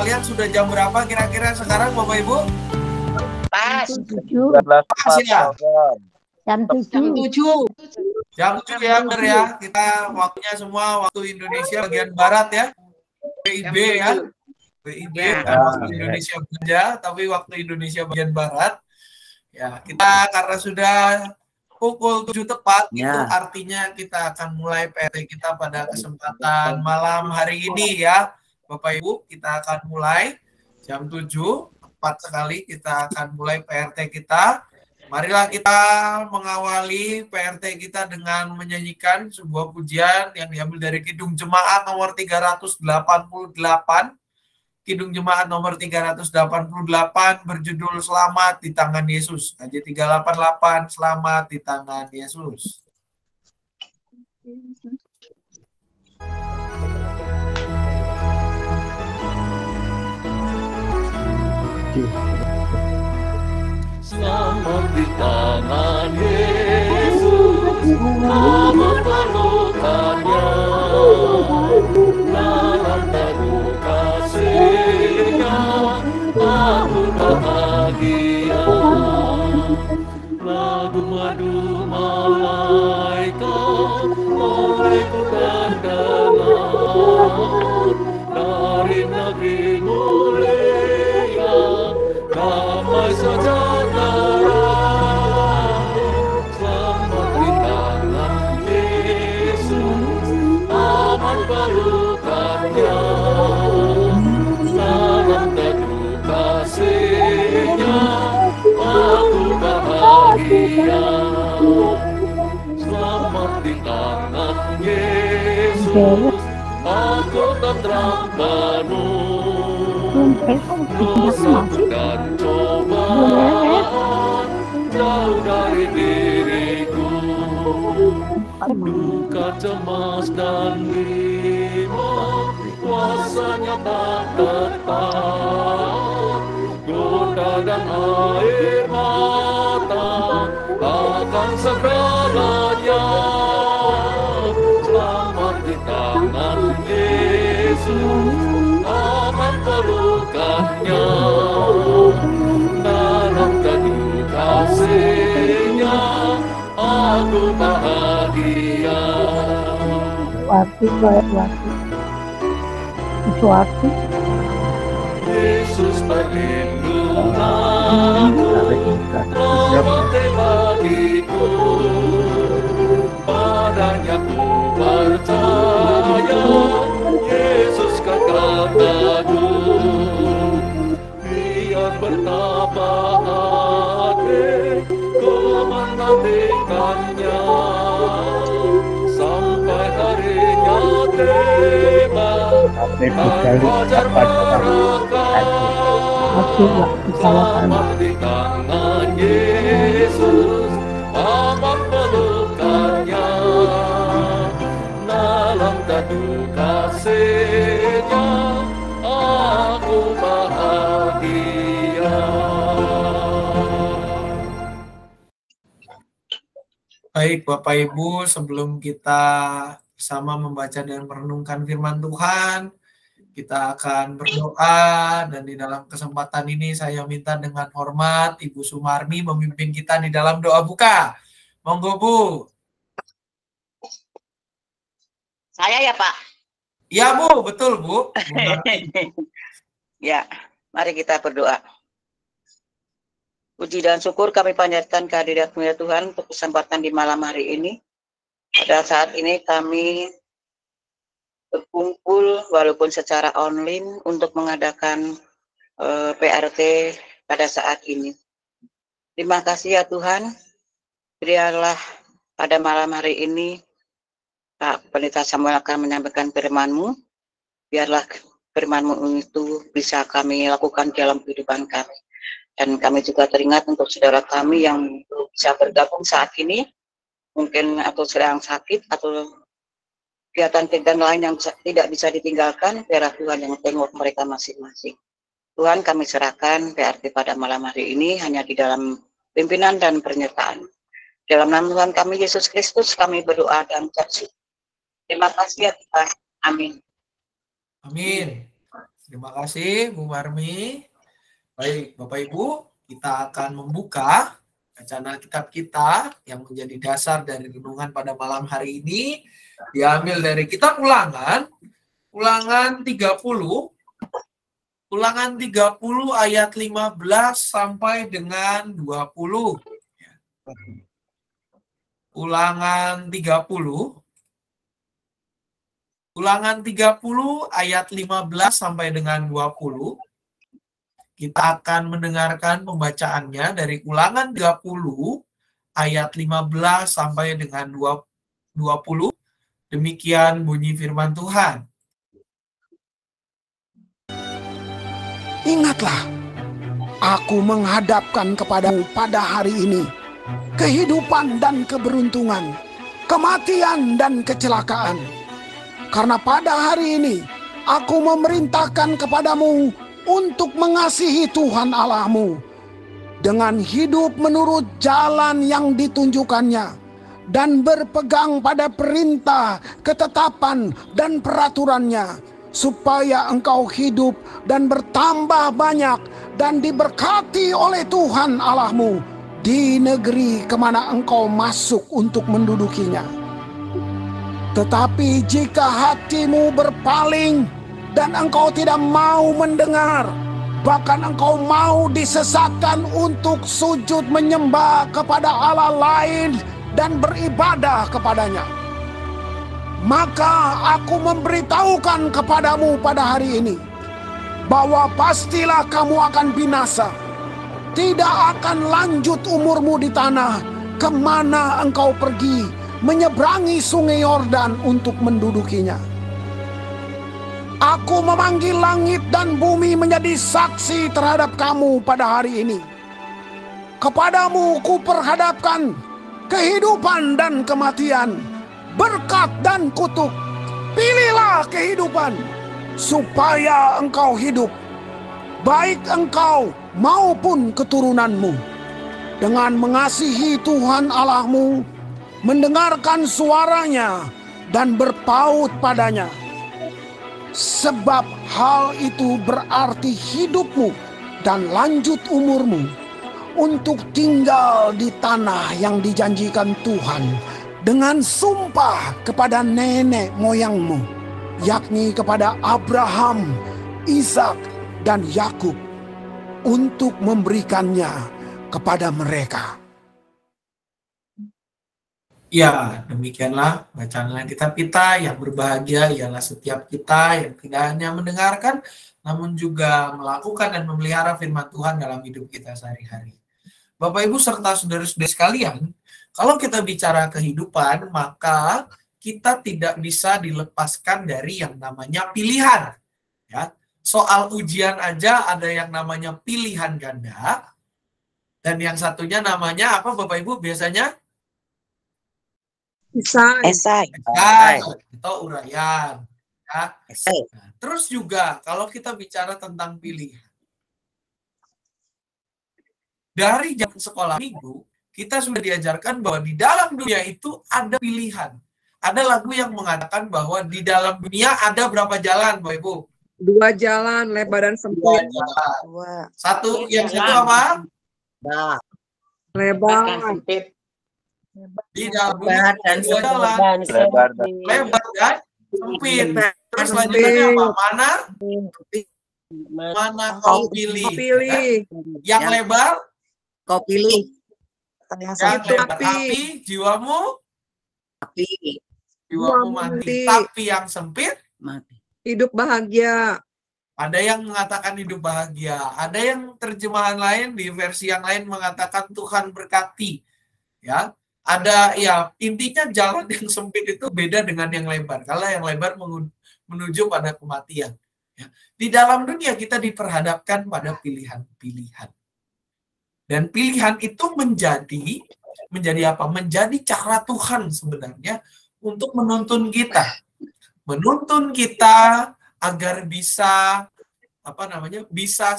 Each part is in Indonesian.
kalian sudah jam berapa kira-kira sekarang Bapak Ibu? Pas. 7. Pas ya? Jam 7. Jam 7 ya, benar ya. Kita waktunya semua waktu Indonesia bagian Barat ya. WIB ya. WIB bukan waktu Indonesia aja, tapi waktu Indonesia bagian Barat. Ya, kita karena sudah pukul 7 tepat, itu artinya kita akan mulai PRT kita pada kesempatan malam hari ini ya. Bapak Ibu, kita akan mulai jam 7, tepat sekali kita akan mulai PRT kita. Marilah kita mengawali PRT kita dengan menyanyikan sebuah pujian yang diambil dari Kidung Jemaat nomor 388. Kidung Jemaat nomor 388 berjudul Selamat di Tangan Yesus. KJ 388, Selamat di Tangan Yesus. Selamat di tangan Yesus, amat pelukannya, dalam teduh kasih-Nya, aku bahagia. Lagu madu malaikat, olehku terdengar, dari negeri mulia, damai sejahtera. Selamat di tangan Yesus, aman pelukannya, dalam teduh kasih-Nya, aku bahagia. Selamat di tangan Yesus, aku tentram penuh. Dosaku dan cobaan jauh dari diriku, duka, cemas, dan bimbang kuasanya tak tepat. Goda dan air mata akan segalanya. Selamat di tangan Yesus, aman pelukannya, dalam teduh kasih-Nya, aku bahagia. Yesus perlindunganku, rahmat bagiku, padanya ku percaya. Yesus kekal teguh, biar bertambah hati ku menantikannya, sampai harinya tiba dan fajar berangkat. Selamat di tangan Yesus, aman pelukannya, dalam teduh kasih-Nya, aku bahagia. Baik Bapak Ibu, sebelum kita bersama membaca dan merenungkan firman Tuhan, kita akan berdoa, dan di dalam kesempatan ini saya minta dengan hormat Ibu Sumarmi memimpin kita di dalam doa buka. Monggo Bu. Saya ya Pak? Iya Bu, betul Bu. Ya, mari kita berdoa. Puji dan syukur kami panjatkan kehadirat-Mu ya Tuhan untuk kesempatan di malam hari ini. Pada saat ini kami berkumpul walaupun secara online untuk mengadakan PRT pada saat ini. Terima kasih ya Tuhan, biarlah pada malam hari ini Pak Pendeta Samuel akan menyampaikan firman-Mu, biarlah firman-Mu itu bisa kami lakukan dalam kehidupan kami. Dan kami juga teringat untuk saudara kami yang bisa bergabung saat ini, mungkin atau sedang sakit atau kegiatan-kegiatan lain yang tidak bisa ditinggalkan, biarlah Tuhan yang tengok mereka masing-masing. Tuhan, kami serahkan PRT pada malam hari ini hanya di dalam pimpinan dan penyertaan. Dalam nama Tuhan kami Yesus Kristus kami berdoa dan bersyukur. Terima kasih ya Tuhan. Amin. Amin. Terima kasih Bu Marmi. Baik, Bapak Ibu, kita akan membuka bacaan Alkitab kita yang menjadi dasar dari renungan pada malam hari ini. Diambil dari kitab Ulangan 30, Ulangan 30 ayat 15 sampai dengan 20. Ulangan 30 ayat 15 sampai dengan 20. Kita akan mendengarkan pembacaannya dari Ulangan 30 ayat 15 sampai dengan 20. Demikian bunyi firman Tuhan. Ingatlah, aku menghadapkan kepadamu pada hari ini kehidupan dan keberuntungan, kematian dan kecelakaan. Karena pada hari ini aku memerintahkan kepadamu untuk mengasihi Tuhan Allahmu dengan hidup menurut jalan yang ditunjukkannya dan berpegang pada perintah, ketetapan, dan peraturannya, supaya engkau hidup dan bertambah banyak dan diberkati oleh Tuhan Allahmu di negeri kemana engkau masuk untuk mendudukinya. Tetapi jika hatimu berpaling dan engkau tidak mau mendengar, bahkan engkau mau disesatkan untuk sujud menyembah kepada Allah lain dan beribadah kepadanya, maka aku memberitahukan kepadamu pada hari ini bahwa pastilah kamu akan binasa. Tidak akan lanjut umurmu di tanah kemana engkau pergi menyeberangi sungai Yordan untuk mendudukinya. Aku memanggil langit dan bumi menjadi saksi terhadap kamu pada hari ini. Kepadamu kuperhadapkan kehidupan dan kematian, berkat dan kutuk. Pilihlah kehidupan, supaya engkau hidup, baik engkau maupun keturunanmu, dengan mengasihi Tuhan Allahmu, mendengarkan suaranya, dan berpaut padanya. Sebab hal itu berarti hidupmu dan lanjut umurmu untuk tinggal di tanah yang dijanjikan Tuhan dengan sumpah kepada nenek moyangmu, yakni kepada Abraham, Ishak, dan Yakub, untuk memberikannya kepada mereka. Ya, demikianlah bacaan Alkitab kita. Yang berbahagia ialah setiap kita yang tidak hanya mendengarkan, namun juga melakukan dan memelihara firman Tuhan dalam hidup kita sehari-hari. Bapak, Ibu, serta saudara-saudara sekalian, kalau kita bicara kehidupan, maka kita tidak bisa dilepaskan dari yang namanya pilihan. Ya, soal ujian aja ada yang namanya pilihan ganda, dan yang satunya namanya apa, Bapak Ibu, biasanya? Esai. Atau uraian. Ya. Nah, terus juga kalau kita bicara tentang pilihan, dari zaman sekolah minggu kita sudah diajarkan bahwa di dalam dunia itu ada pilihan. Ada lagu yang mengatakan bahwa di dalam dunia ada berapa jalan, Bapak Ibu? 2 jalan, lebar dan sempit. Satu, yang itu apa? Lebar. Sempit. Di dalam dunia ada 2 jalan, lebar dan sempit. Terus selanjutnya apa? Mana kau pilih? Yang lebar Kau pilih. yang lebar, tapi jiwamu mati. Tapi yang sempit Mati. Hidup bahagia. ada yang mengatakan hidup bahagia. Ada yang terjemahan lain di versi yang lain mengatakan Tuhan berkati. Ya, ada ya intinya jalan yang sempit itu beda dengan yang lebar. Kalau yang lebar menuju pada kematian. Ya. Di dalam dunia kita diperhadapkan pada pilihan-pilihan. Dan pilihan itu menjadi apa? Menjadi cara Tuhan sebenarnya untuk menuntun kita. Menuntun kita agar bisa bisa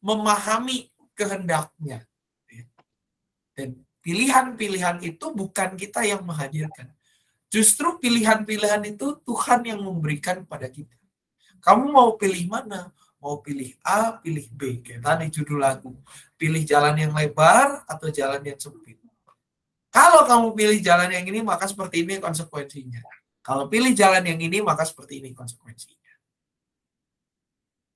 memahami kehendaknya. Dan pilihan-pilihan itu bukan kita yang menghadirkan. Justru pilihan-pilihan itu Tuhan yang memberikan pada kita. Kamu mau pilih mana? Mau pilih A, pilih B. Kayak tadi judul lagu. Pilih jalan yang lebar atau jalan yang sempit. Kalau kamu pilih jalan yang ini, maka seperti ini konsekuensinya. Kalau pilih jalan yang ini, maka seperti ini konsekuensinya.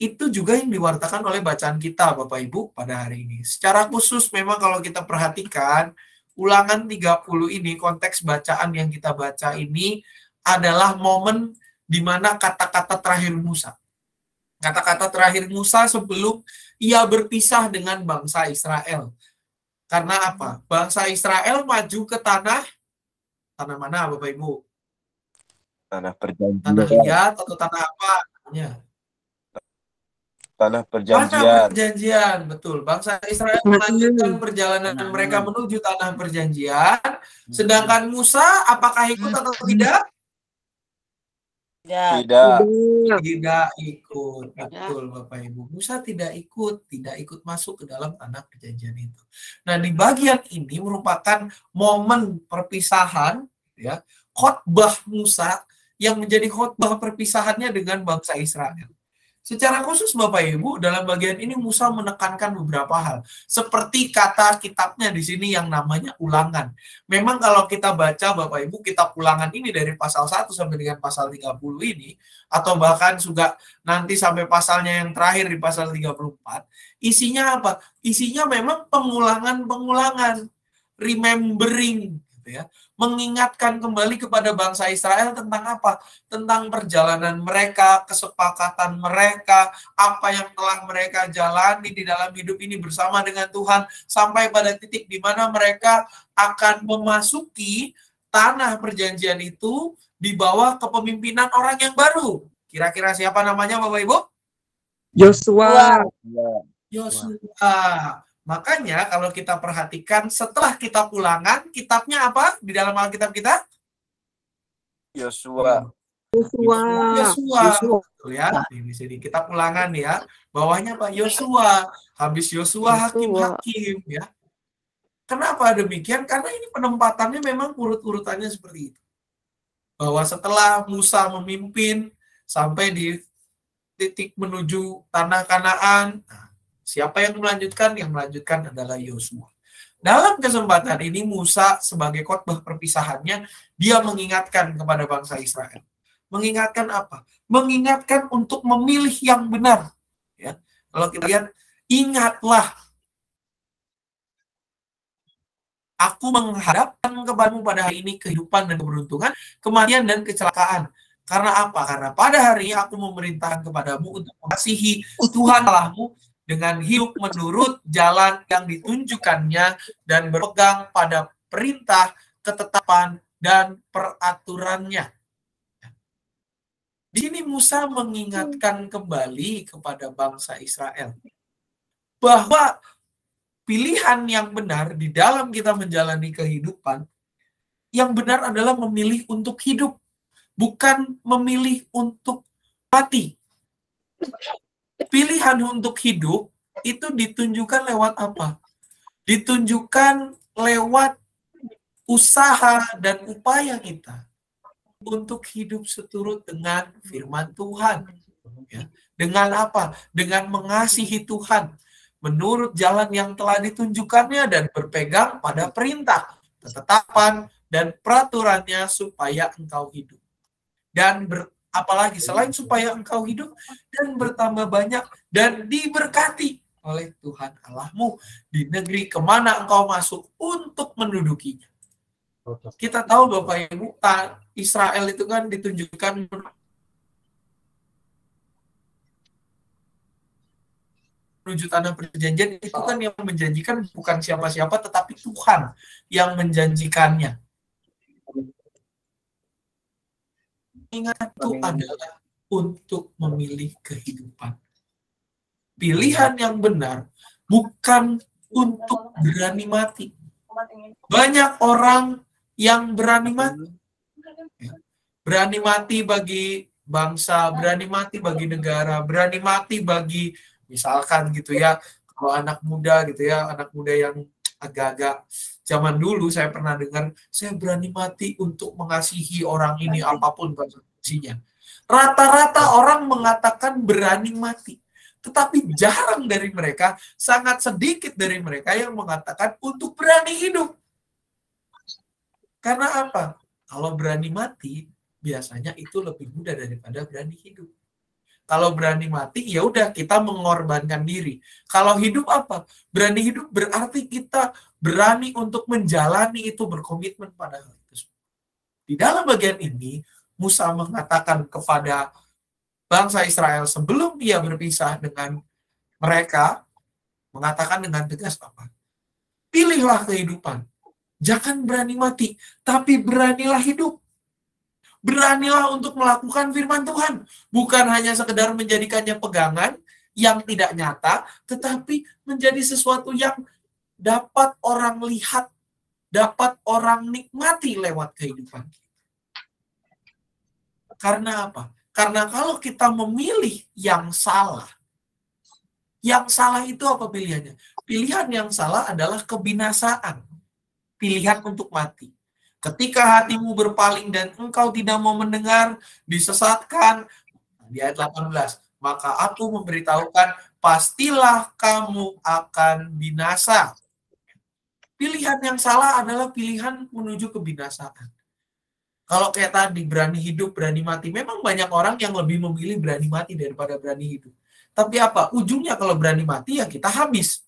Itu juga yang diwartakan oleh bacaan kita, Bapak Ibu, pada hari ini. Secara khusus memang kalau kita perhatikan, Ulangan 30 ini, konteks bacaan yang kita baca ini adalah momen di mana kata-kata terakhir Musa. Kata-kata terakhir Musa sebelum ia berpisah dengan bangsa Israel. Karena apa? Bangsa Israel maju ke tanah mana, Bapak Ibu? Tanah perjanjian. Tanah Hiyat atau tanah apa? Tanah perjanjian. Tanah perjanjian, betul. Bangsa Israel melanjutkan perjalanan mereka menuju tanah perjanjian. Sedangkan Musa, apakah ikut atau tidak? Tidak ikut, betul Bapak Ibu. Musa tidak ikut masuk ke dalam tanah perjanjian itu. Nah, di bagian ini merupakan momen perpisahan, ya, khotbah Musa yang menjadi khotbah perpisahannya dengan bangsa Israel. Secara khusus Bapak Ibu, dalam bagian ini Musa menekankan beberapa hal. Seperti kata kitabnya di sini yang namanya Ulangan. Memang kalau kita baca Bapak Ibu, kitab Ulangan ini dari pasal 1 sampai dengan pasal 30 ini, atau bahkan juga nanti sampai pasalnya yang terakhir di pasal 34, isinya apa? Isinya memang pengulangan-pengulangan, remembering, gitu ya. Mengingatkan kembali kepada bangsa Israel tentang apa? Tentang perjalanan mereka, kesepakatan mereka, apa yang telah mereka jalani di dalam hidup ini bersama dengan Tuhan, sampai pada titik di mana mereka akan memasuki tanah perjanjian itu di bawah kepemimpinan orang yang baru. Kira-kira siapa namanya, Bapak Ibu? Yosua. Makanya kalau kita perhatikan setelah kitab Ulangan, kitabnya apa di dalam Alkitab kita? Yosua. Betul ya. Di sini kitab Ulangan ya. Bawahnya Pak Yosua. Habis Yosua hakim-hakim ya. Kenapa demikian? Karena ini penempatannya memang urut-urutannya seperti itu. Bahwa setelah Musa memimpin sampai di titik menuju tanah Kanaan, siapa yang melanjutkan? Yang melanjutkan adalah Yosua. Dalam kesempatan ini Musa sebagai khotbah perpisahannya, dia mengingatkan kepada bangsa Israel. Mengingatkan apa? Mengingatkan untuk memilih yang benar. Ya. Kalau kita lihat, ingatlah, aku menghadapkan kepadamu pada hari ini kehidupan dan keberuntungan, kematian dan kecelakaan. Karena apa? Karena pada hari ini aku memerintahkan kepadamu untuk mengasihi Tuhan Allahmu dengan hidup menurut jalan yang ditunjukkannya dan berpegang pada perintah, ketetapan, dan peraturannya. Di sini Musa mengingatkan kembali kepada bangsa Israel bahwa pilihan yang benar di dalam kita menjalani kehidupan, yang benar adalah memilih untuk hidup, bukan memilih untuk mati. Pilihan untuk hidup itu ditunjukkan lewat apa? Ditunjukkan lewat usaha dan upaya kita untuk hidup seturut dengan firman Tuhan. Ya. Dengan apa? Dengan mengasihi Tuhan menurut jalan yang telah ditunjukkannya dan berpegang pada perintah, ketetapan, dan peraturannya supaya engkau hidup. Dan apalagi selain supaya engkau hidup dan bertambah banyak dan diberkati oleh Tuhan Allahmu di negeri kemana engkau masuk untuk mendudukinya. Kita tahu Bapak Ibu, Israel itu kan ditunjukkan menuju tanah perjanjian, itu kan yang menjanjikan bukan siapa-siapa tetapi Tuhan yang menjanjikannya. Ingat, itu adalah untuk memilih kehidupan. Pilihan yang benar bukan untuk berani mati. Banyak orang yang berani mati. Berani mati bagi bangsa, berani mati bagi negara, berani mati bagi, misalkan gitu ya, kalau anak muda gitu ya, anak muda yang agak-agak zaman dulu saya pernah dengar, saya berani mati untuk mengasihi orang ini apapun konsekuensinya. Rata-rata orang mengatakan berani mati. Tetapi jarang dari mereka, sangat sedikit dari mereka yang mengatakan untuk berani hidup. Karena apa? Kalau berani mati, biasanya itu lebih mudah daripada berani hidup. Kalau berani mati, ya udah kita mengorbankan diri. Kalau hidup apa? Berani hidup berarti kita berani untuk menjalani itu, berkomitmen pada hal itu. Di dalam bagian ini, Musa mengatakan kepada bangsa Israel sebelum dia berpisah dengan mereka, mengatakan dengan tegas apa? Pilihlah kehidupan. Jangan berani mati, tapi beranilah hidup. Beranilah untuk melakukan firman Tuhan. Bukan hanya sekedar menjadikannya pegangan yang tidak nyata, tetapi menjadi sesuatu yang dapat orang lihat, dapat orang nikmati lewat kehidupan. Karena apa? Karena kalau kita memilih yang salah itu apa pilihannya? Pilihan yang salah adalah kebinasaan. Pilihan untuk mati. Ketika hatimu berpaling dan engkau tidak mau mendengar, disesatkan, di ayat 18, maka aku memberitahukan, pastilah kamu akan binasa. Pilihan yang salah adalah pilihan menuju kebinasaan. Kalau kayak tadi, berani hidup, berani mati. Memang banyak orang yang lebih memilih berani mati daripada berani hidup. Tapi apa? Ujungnya kalau berani mati, ya kita habis.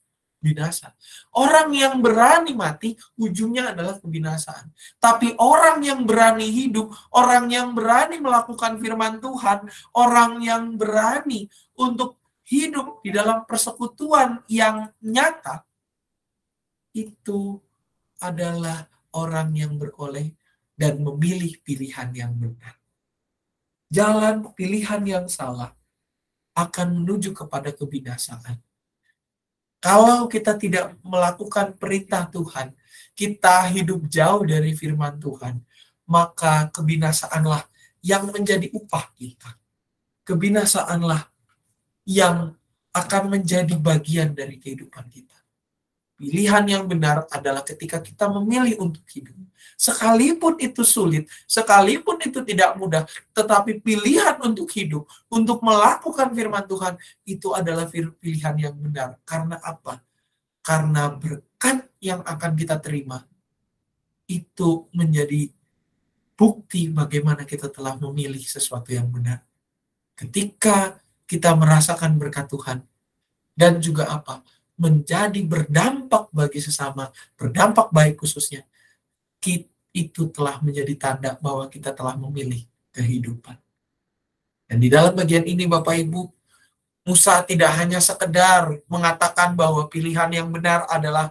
Binasa. Orang yang berani mati, ujungnya adalah kebinasaan. Tapi orang yang berani hidup, orang yang berani melakukan firman Tuhan, orang yang berani untuk hidup di dalam persekutuan yang nyata, itu adalah orang yang beroleh dan memilih pilihan yang benar. Jalan pilihan yang salah akan menuju kepada kebinasaan. Kalau kita tidak melakukan perintah Tuhan, kita hidup jauh dari firman Tuhan, maka kebinasaanlah yang menjadi upah kita. Kebinasaanlah yang akan menjadi bagian dari kehidupan kita. Pilihan yang benar adalah ketika kita memilih untuk hidup. Sekalipun itu sulit, sekalipun itu tidak mudah, tetapi pilihan untuk hidup, untuk melakukan firman Tuhan, itu adalah pilihan yang benar. Karena apa? Karena berkat yang akan kita terima, itu menjadi bukti bagaimana kita telah memilih sesuatu yang benar. Ketika kita merasakan berkat Tuhan, dan juga apa? Menjadi berdampak bagi sesama, berdampak baik khususnya, itu telah menjadi tanda bahwa kita telah memilih kehidupan. Dan di dalam bagian ini Bapak Ibu, Musa tidak hanya sekedar mengatakan bahwa pilihan yang benar adalah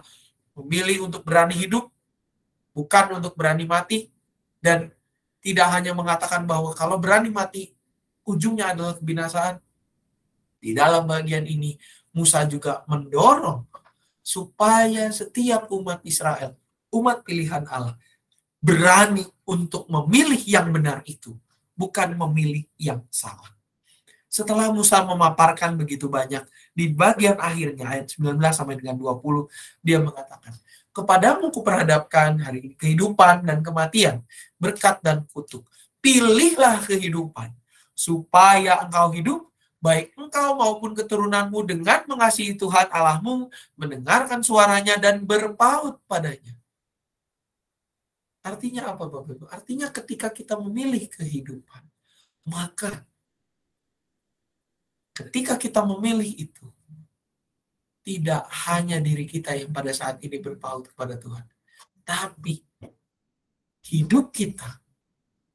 memilih untuk berani hidup, bukan untuk berani mati, dan tidak hanya mengatakan bahwa kalau berani mati, ujungnya adalah kebinasaan. Di dalam bagian ini, Musa juga mendorong supaya setiap umat Israel, umat pilihan Allah, berani untuk memilih yang benar itu, bukan memilih yang salah. Setelah Musa memaparkan begitu banyak, di bagian akhirnya ayat 19 sampai dengan 20, dia mengatakan, kepadamu kuperhadapkan hari ini kehidupan dan kematian, berkat dan kutuk. Pilihlah kehidupan, supaya engkau hidup, baik engkau maupun keturunanmu dengan mengasihi Tuhan Allahmu, mendengarkan suaranya dan berpaut padanya. Artinya apa Bapak Ibu? Artinya ketika kita memilih kehidupan, maka ketika kita memilih itu, tidak hanya diri kita yang pada saat ini berpaut kepada Tuhan, tapi hidup kita,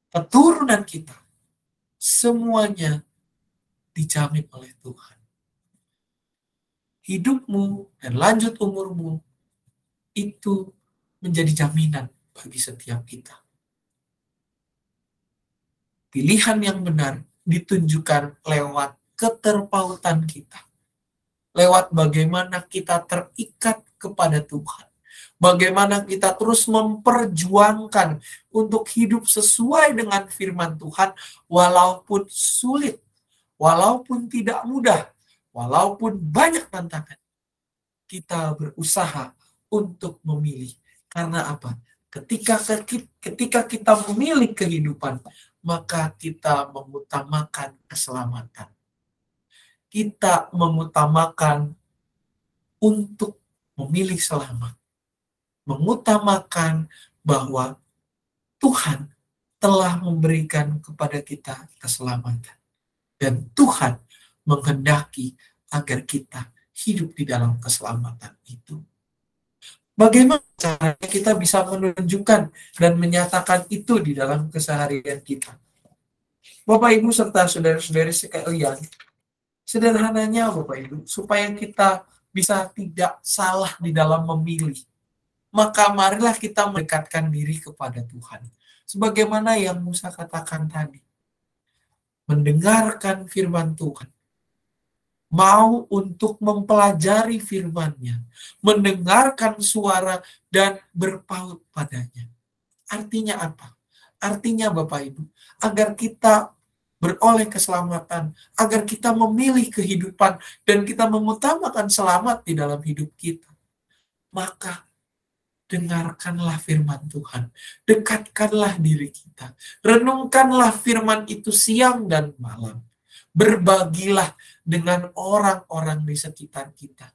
keturunan kita, semuanya dijamin oleh Tuhan. Hidupmu dan lanjut umurmu itu menjadi jaminan bagi setiap kita. Pilihan yang benar ditunjukkan lewat keterpautan kita. Lewat bagaimana kita terikat kepada Tuhan. Bagaimana kita terus memperjuangkan untuk hidup sesuai dengan firman Tuhan walaupun sulit, walaupun tidak mudah, walaupun banyak tantangan. Kita berusaha untuk memilih. Karena apa? Ketika kita memilih kehidupan, maka kita mengutamakan keselamatan. kita mengutamakan untuk memilih selamat, mengutamakan bahwa Tuhan telah memberikan kepada kita keselamatan. Dan Tuhan menghendaki agar kita hidup di dalam keselamatan itu. Bagaimana caranya kita bisa menunjukkan dan menyatakan itu di dalam keseharian kita? Bapak Ibu serta saudara-saudari sekalian, sederhananya Bapak Ibu, supaya kita bisa tidak salah di dalam memilih, maka marilah kita mendekatkan diri kepada Tuhan. Sebagaimana yang Musa katakan tadi, mendengarkan firman Tuhan, mau untuk mempelajari firman-Nya, mendengarkan suara dan berpaut padanya. Artinya apa? Artinya Bapak Ibu, agar kita beroleh keselamatan, agar kita memilih kehidupan dan kita mengutamakan selamat di dalam hidup kita, maka dengarkanlah firman Tuhan, dekatkanlah diri kita, renungkanlah firman itu siang dan malam, berbagilah dengan orang-orang di sekitar kita.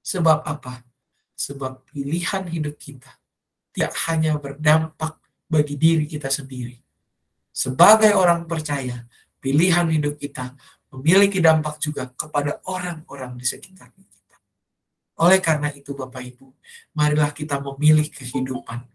Sebab apa? Sebab pilihan hidup kita tidak hanya berdampak bagi diri kita sendiri. Sebagai orang percaya, pilihan hidup kita memiliki dampak juga kepada orang-orang di sekitar kita. Oleh karena itu Bapak Ibu, marilah kita memilih kehidupan.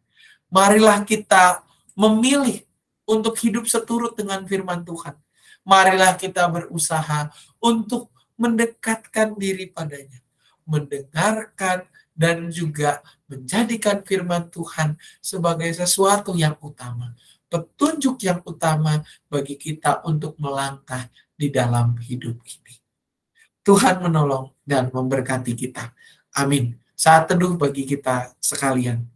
Marilah kita memilih untuk hidup seturut dengan firman Tuhan. Marilah kita berusaha untuk mendekatkan diri padanya, mendengarkan dan juga menjadikan firman Tuhan sebagai sesuatu yang utama, petunjuk yang utama bagi kita untuk melangkah di dalam hidup ini. Tuhan menolong dan memberkati kita. Amin. Saat teduh bagi kita sekalian.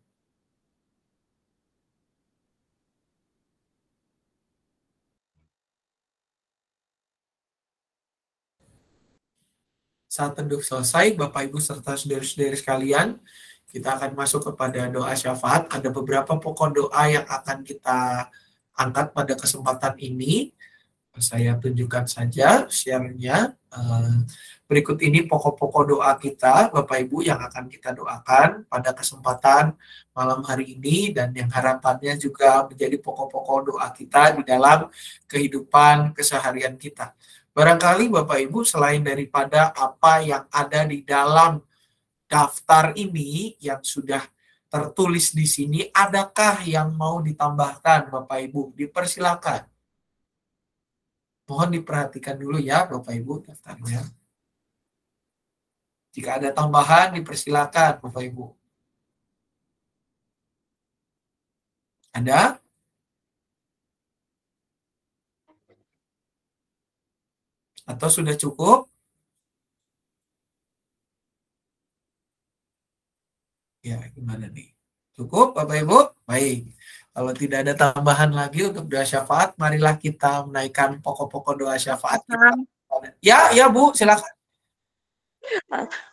Saat teduh selesai, Bapak Ibu serta saudara-saudari sekalian, kita akan masuk kepada doa syafaat. Ada beberapa pokok doa yang akan kita angkat pada kesempatan ini. Saya tunjukkan saja share-nya. Berikut ini pokok-pokok doa kita, Bapak Ibu, yang akan kita doakan pada kesempatan malam hari ini, dan yang harapannya juga menjadi pokok-pokok doa kita di dalam kehidupan keseharian kita. Barangkali Bapak Ibu, selain daripada apa yang ada di dalam daftar ini yang sudah tertulis di sini, adakah yang mau ditambahkan Bapak Ibu? Dipersilakan. Mohon diperhatikan dulu ya Bapak Ibu daftarnya. Jika ada tambahan dipersilakan Bapak Ibu. Ada? Atau sudah cukup? Ya, gimana nih? Cukup Bapak Ibu? Baik. Kalau tidak ada tambahan lagi untuk doa syafaat, marilah kita menaikkan pokok-pokok doa syafaat kita. Ya Bu, silakan.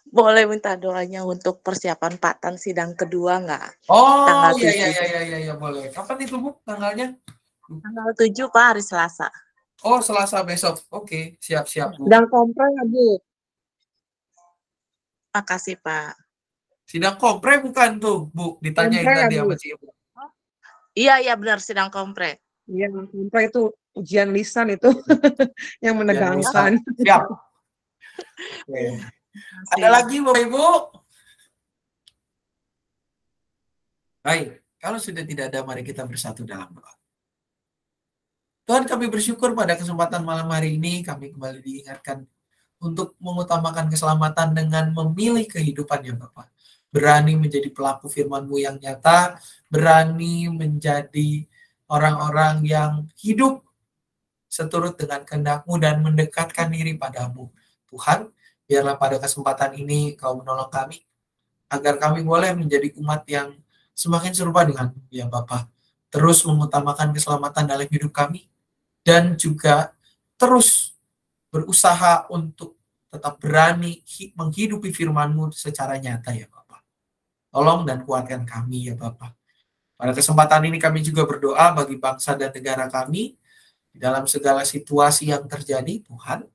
Boleh minta doanya untuk persiapan Pak Tan sidang kedua nggak? Oh, Tanggal iya, boleh. Kapan itu Bu tanggalnya? Tanggal 7 Pak, hari Selasa. Oh, Selasa besok. Oke, siap-siap Bu. Sidang kompre ya Bu? Makasih Pak. Sidang kompre bukan tuh Bu, ditanyain Kompre ya, tadi Bu? sama si Ibu. Iya benar, sidang kompre. Iya, kompre itu ujian lisan itu yang menegangkan. Siap. Oke. Ada lagi Bapak Ibu? Baik, kalau sudah tidak ada, mari kita bersatu dalam doa. Tuhan, kami bersyukur pada kesempatan malam hari ini kami kembali diingatkan untuk mengutamakan keselamatan dengan memilih kehidupan ya Bapak. Berani menjadi pelaku firman-Mu yang nyata, berani menjadi orang-orang yang hidup seturut dengan kehendak-Mu dan mendekatkan diri padamu. Tuhan, biarlah pada kesempatan ini Kau menolong kami, agar kami boleh menjadi umat yang semakin serupa dengan ya Bapa. Terus mengutamakan keselamatan dalam hidup kami, dan juga terus berusaha untuk tetap berani menghidupi firman-Mu secara nyata ya Bapak. Tolong dan kuatkan kami ya Bapak. Pada kesempatan ini kami juga berdoa bagi bangsa dan negara kami, di dalam segala situasi yang terjadi Tuhan,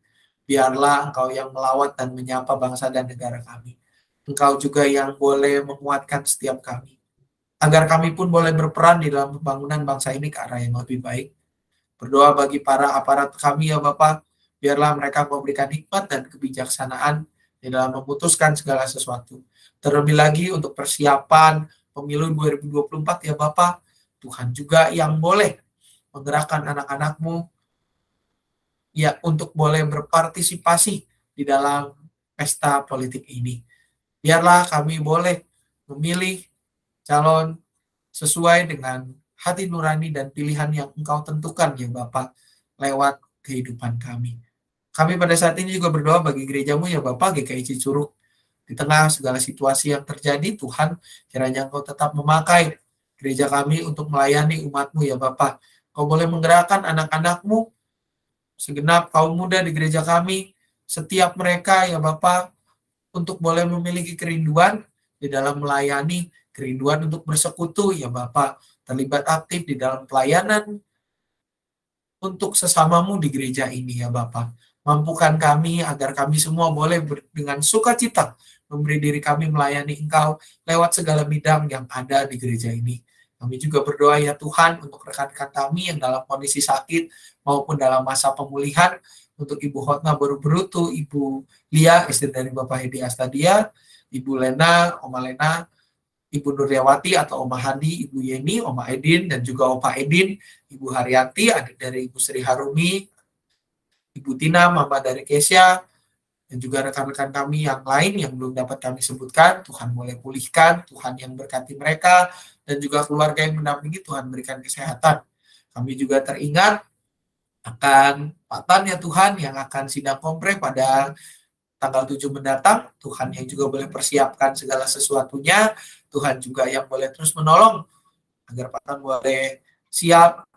Biarlah Engkau yang melawat dan menyapa bangsa dan negara kami. Engkau juga yang boleh menguatkan setiap kami, agar kami pun boleh berperan di dalam pembangunan bangsa ini ke arah yang lebih baik. Berdoa bagi para aparat kami ya Bapa, biarlah mereka memberikan hikmat dan kebijaksanaan di dalam memutuskan segala sesuatu. Terlebih lagi untuk persiapan pemilu 2024 ya Bapa, Tuhan juga yang boleh menggerakkan anak-anak-Mu ya untuk boleh berpartisipasi di dalam pesta politik ini. Biarlah kami boleh memilih calon sesuai dengan hati nurani dan pilihan yang Engkau tentukan ya Bapak lewat kehidupan kami. Kami pada saat ini juga berdoa bagi gereja-Mu ya Bapak, GKI Cicurug. Di tengah segala situasi yang terjadi, Tuhan kiranya Engkau tetap memakai gereja kami untuk melayani umat-Mu ya Bapak. Engkau boleh menggerakkan anak-anak-Mu, segenap kaum muda di gereja kami, setiap mereka ya Bapak, untuk boleh memiliki kerinduan di dalam melayani, kerinduan untuk bersekutu ya Bapak, terlibat aktif di dalam pelayanan untuk sesamamu di gereja ini ya Bapak. Mampukan kami agar kami semua boleh dengan sukacita memberi diri kami melayani Engkau lewat segala bidang yang ada di gereja ini. Kami juga berdoa ya Tuhan untuk rekan-rekan kami yang dalam kondisi sakit maupun dalam masa pemulihan, untuk Ibu Hotna Baru Berutu, Ibu Lia, istri dari Bapak Hedi Astadia, Ibu Lena, Oma Lena, Ibu Nuryawati atau Oma Hadi, Ibu Yeni, Oma Edin, dan juga Opa Edin, Ibu Haryanti, adik dari Ibu Sri Harumi, Ibu Tina, Mama dari Kesya, dan juga rekan-rekan kami yang lain yang belum dapat kami sebutkan. Tuhan boleh pulihkan, Tuhan yang berkati mereka, dan juga keluarga yang mendampingi, Tuhan berikan kesehatan. Kami juga teringat akan Pak Tan ya Tuhan yang akan sidang kompre pada tanggal 7 mendatang. Tuhan yang juga boleh persiapkan segala sesuatunya, Tuhan juga yang boleh terus menolong agar Pak Tan boleh siap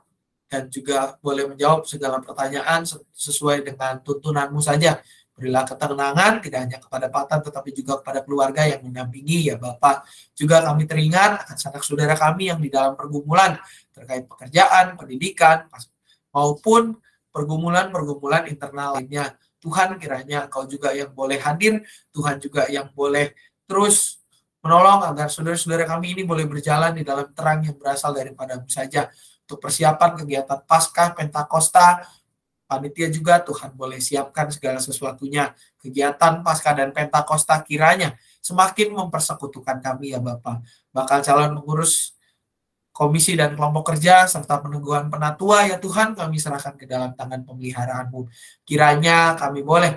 dan juga boleh menjawab segala pertanyaan sesuai dengan tuntunan-Mu saja. Berilah ketenangan tidak hanya kepada Pak Tan tetapi juga kepada keluarga yang mendampingi ya Bapak. Juga kami teringat akan sanak saudara kami yang di dalam pergumulan terkait pekerjaan, pendidikan, maupun pergumulan-pergumulan internal lainnya. Tuhan kiranya Engkau juga yang boleh hadir, Tuhan juga yang boleh terus menolong agar saudara-saudara kami ini boleh berjalan di dalam terang yang berasal daripada-Mu saja. Untuk persiapan kegiatan Paskah, Pentakosta, panitia juga Tuhan boleh siapkan segala sesuatunya. Kegiatan Paskah dan Pentakosta kiranya semakin mempersekutukan kami ya Bapak. Bakal calon pengurus komisi dan kelompok kerja serta peneguhan penatua ya Tuhan kami serahkan ke dalam tangan pemeliharaan-Mu. Kiranya kami boleh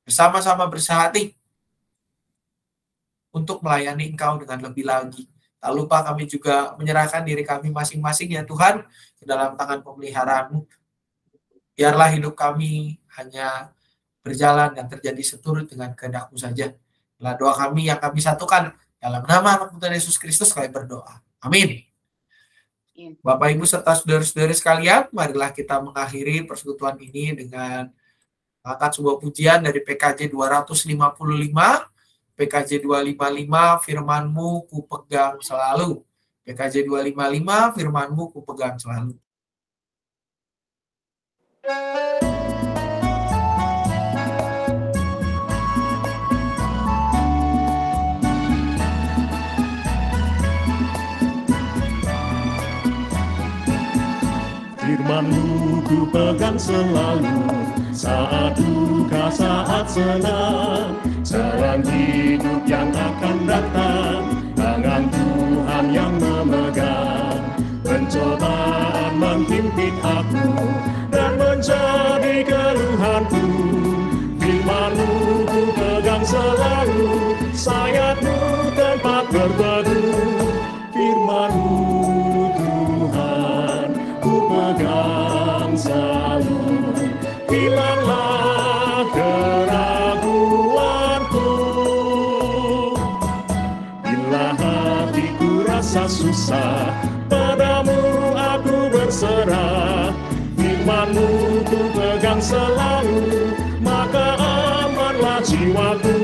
bersama-sama bersehati untuk melayani Engkau dengan lebih lagi. Tak lupa kami juga menyerahkan diri kami masing-masing ya Tuhan ke dalam tangan pemeliharaan-Mu. Biarlah hidup kami hanya berjalan dan terjadi seturut dengan kehendak-Mu saja. Inilah doa kami yang kami satukan dalam nama Anak Tuhan Yesus Kristus kami berdoa. Amin. Bapak Ibu serta saudara-saudari sekalian, marilah kita mengakhiri persekutuan ini dengan angkat sebuah pujian dari PKJ 255, PKJ 255, firman-Mu ku pegang selalu. PKJ 255, firman-Mu ku pegang selalu. Firman-Mu ku pegang selalu, saat duka, saat senang, jalan hidup yang akan datang, tangan Tuhan yang memegang. Pencobaan menghimpit aku dan menjadi keluhanku. Firman-Mu ku pegang selalu, sayap-Mu tempat berteduh. Firman-Mu Tuhan ku pegang selalu, hilanglah keraguanku. Bila hatiku rasa susah, padamu aku berserah. Firman-Mu ku pegang selalu, maka amanlah jiwaku.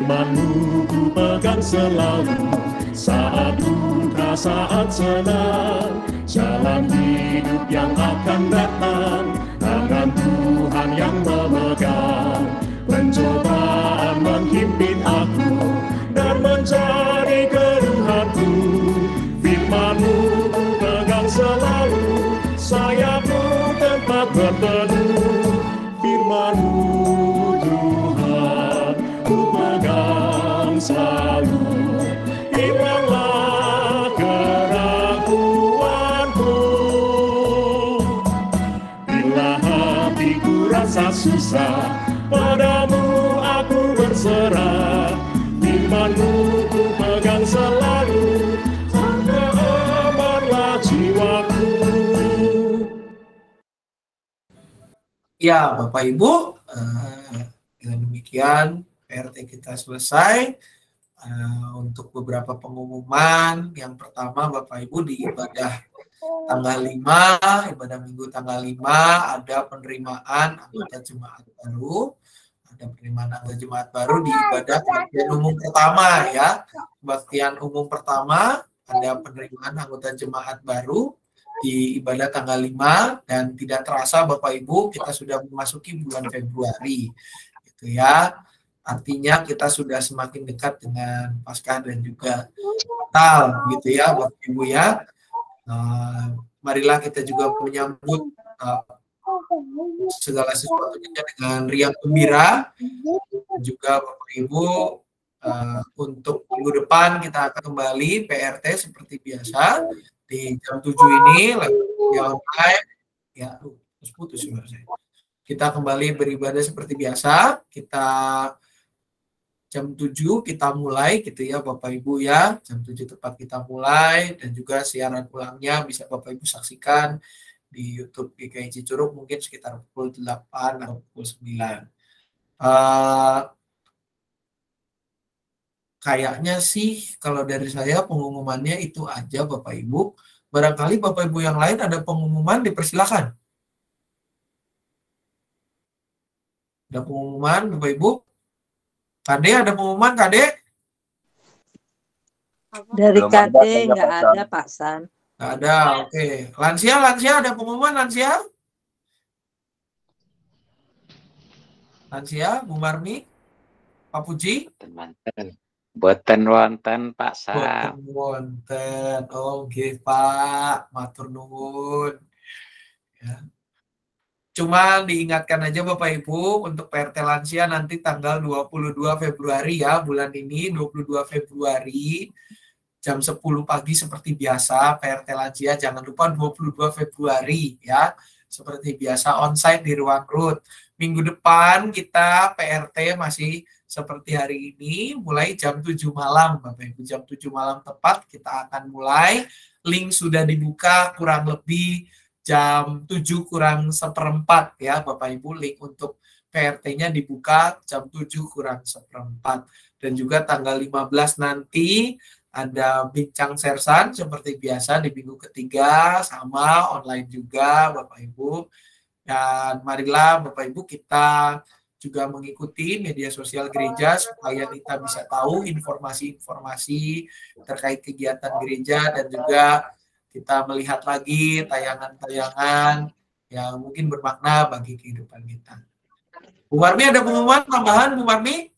Firman-Mu ku pegang selalu, saat duka, saat senang, jalan hidup yang akan datang, tangan Tuhan yang memegang. Pencobaan menghimpit aku dan mencari keluhanku, Firman-Mu ku pegang selalu, sayap-Mu tempat berteduh. Firman-Mu Tuhan ku pegang selalu, hilanglah keraguanku. Bila hatiku rasa susah, padamu aku berserah. Firman-Mu ku pegang selalu, maka amanlah jiwaku. Ya, Bapak Ibu, dengan demikian PRT kita selesai. Untuk beberapa pengumuman, yang pertama Bapak Ibu di ibadah tanggal 5, ibadah minggu tanggal 5 ada penerimaan anggota jemaat baru. Ada penerimaan anggota jemaat baru di ibadah kebaktian umum pertama ya. Kebaktian umum pertama ada penerimaan anggota jemaat baru di ibadah tanggal 5, dan tidak terasa Bapak Ibu kita sudah memasuki bulan Februari gitu ya. Artinya kita sudah semakin dekat dengan Paskah dan juga Natal gitu ya Bapak Ibu ya. Marilah kita juga menyambut segala sesuatunya dengan riang gembira. Juga Bapak Ibu, untuk minggu depan kita akan kembali PRT seperti biasa di jam 7 ini yang live ya. Putus ya saya. Kita kembali beribadah seperti biasa. Kita jam 7 kita mulai gitu ya Bapak Ibu ya. Jam 7 tepat kita mulai, dan juga siaran ulangnya bisa Bapak Ibu saksikan di YouTube GKI Cicurug mungkin sekitar pukul 8 atau pukul 9. Kayaknya sih kalau dari saya pengumumannya itu aja Bapak Ibu. Barangkali Bapak Ibu yang lain ada pengumuman, dipersilakan. Ada pengumuman Bapak Ibu? Kade ada pengumuman Kade? Dari Kade nggak ada Pak San. Nggak ada, oke. Lansia ada pengumuman Lansia? Lansia, Bu Marni, Pak Puji? Boten wonten Pak Sam. Wonten. Oke Pak, matur nuwun. Ya. Cuma diingatkan aja Bapak Ibu untuk PRT Lansia nanti tanggal 22 Februari ya, bulan ini 22 Februari jam 10 pagi seperti biasa. PRT Lansia jangan lupa 22 Februari ya, seperti biasa onsite di ruang root. Minggu depan kita PRT masih seperti hari ini, mulai jam 7 malam Bapak Ibu. Jam 7 malam tepat kita akan mulai. Link sudah dibuka kurang lebih jam 7 kurang seperempat ya Bapak Ibu. Link untuk PRT-nya dibuka jam 7 kurang seperempat. Dan juga tanggal 15 nanti ada bincang sersan seperti biasa di minggu ketiga, sama online juga Bapak Ibu. Dan marilah Bapak Ibu kita juga mengikuti media sosial gereja supaya kita bisa tahu informasi-informasi terkait kegiatan gereja, dan juga kita melihat lagi tayangan-tayangan yang mungkin bermakna bagi kehidupan kita. Bu Marmi ada pengumuman tambahan Bu Marmi?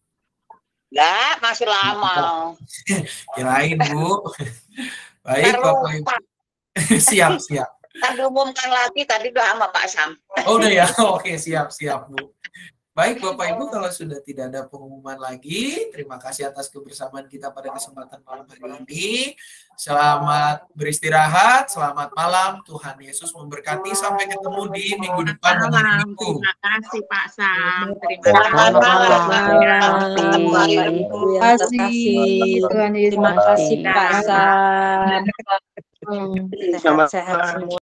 Enggak, masih lama. Kirain Bu. Baik Bapak Ibu. Siap. Kan diumumkan lagi tadi udah sama Pak Sam. Oh udah ya, oke siap Bu. Baik Bapak Ibu, kalau sudah tidak ada pengumuman lagi, terima kasih atas kebersamaan kita pada kesempatan malam hari ini. Selamat beristirahat, selamat malam, Tuhan Yesus memberkati, sampai ketemu di minggu depan hari Minggu. Terima kasih Pak Sam. Terima kasih. Terima kasih Pak Sam. Sehat-sehat semua.